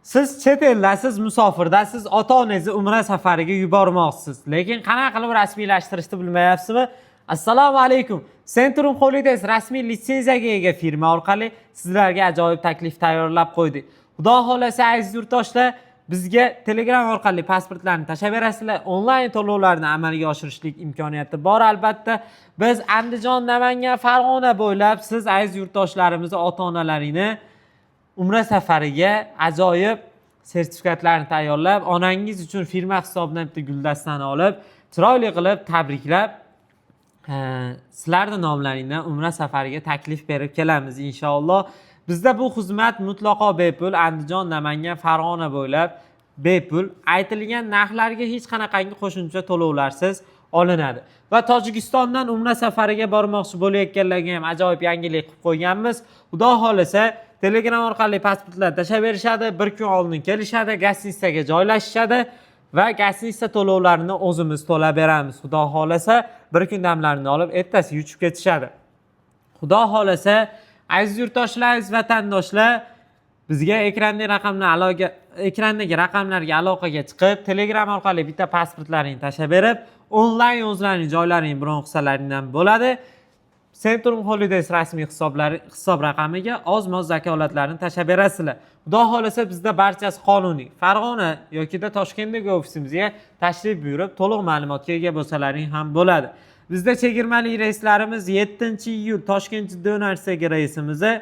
Siz chet eldasiz, musofirdasiz, ota-onangizni umra safariga yubormoqchisiz, lekin qanaqa qilib rasmiylashtirishni bilmayapsizmi? Assalomu alaykum. Centrum Holidays rasmiy litsenziyaga ega firma orqali sizlarga ajoyib taklif tayyorlab qo'ydik. Xudo xolasa aziz yurtdoshlar, bizga Telegram orqali pasportlarni tashlab berasizlar. Onlayn to'lovlarni amalga oshirishlik imkoniyati bor albatta. Biz Andijon, Namangan, Farg'ona bo'ylab siz aziz yurtdoshlarimizni, ota-onalaringni umra safariga ajoyib sertifikatlarni tayyorlab, onangiz uchun firma hisobidan bitta guldastani olib, chiroyli qilib tabriklab, sizlarning nomlaringdan umra safariga taklif berib kelamiz inshaalloh. Bizda bu xizmat mutlaqo bepul, Andijon, Namangan, Farg'ona bo'ylab bepul, aytilgan narxlarga hech qanaqangi qo'shimcha to'lovlarsiz olinadi. Va Tojikistondan umra safariga bormoqchi bo'layotganlarga ham ajoyib yangilik qilib qo'yganmiz. Xudo xolasa Telegram orqali pasportlar tashlab berishadi, bir kun oldin kelishadi, gastinisaga joylashishadi va gastinisa to'lovlarini o'zimiz to'lab beramiz. Xudo xolasa bir kun damlarini olib, ertasiga uchib ketishadi. Xudo xolasa aziz yurtdoshlar, aziz vatandoshlar, bizga ekrandagi raqamlarga aloqaga chiqib, Telegram orqali bitta pasportlaringni tashlab berib, onlayn o'zlarining joylarini bron qilsalaringdan bo'ladi. Centrum Holidays rasmiy hisob raqamiga oz-moz zakolatlarni tashlab berasizlar. Xudo xolasa bizda barchasi qonuniy. Farg'ona yoki Toshkentdagi ofisimizga tashrif buyurib, to'liq ma'lumotga ega bo'lsalaring ham bo'ladi. Bizda chegirmali reyslarimiz 7-iyul Toshkent-Jidda yo'nalishdagi reysimizni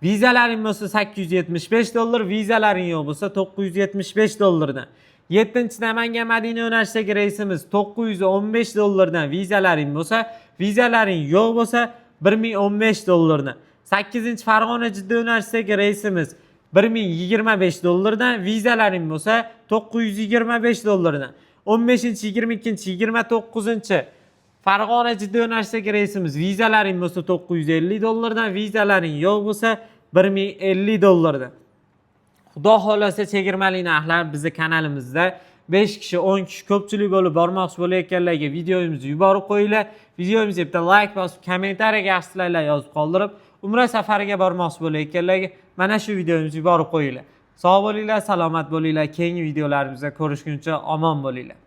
vizalaring bo'lsa $875, vizalaring yo'q bo'lsa $975dan. 7-Namangan Madina yo'nalishidagi reysimiz $915dan, vizalaring bo'lsa, vizalaring yo'q bo'lsa $1015dan. 8-Farg'ona Jidda yo'nalishidagi reysimiz $1025dan, vizalaring bo'lsa $925dan. 15-22-29 Farg'ona Jidda yo'nalishidagi reysimiz vizalaring bo'lsa $950dan, vizalaring yo'q bo'lsa $1050dan. Xudo xolasa chegirmali narxlar bizni kanalimizda 5 kishi, 10 kishi ko'pchilik bo'lib bormoqchi bo'layotganlarga videomizni yuborib qo'yinglar. Videomizga bitta like bosib, kommentariyaga yaxshiliklar yozib qoldirib, umra safariga bormoqchi bo'layotganlarga mana shu videomizni yuborib qo'yinglar. Sog' bo'linglar, salomat bo'linglar. Keyingi videolarimizda ko'rishguncha omon bo'linglar.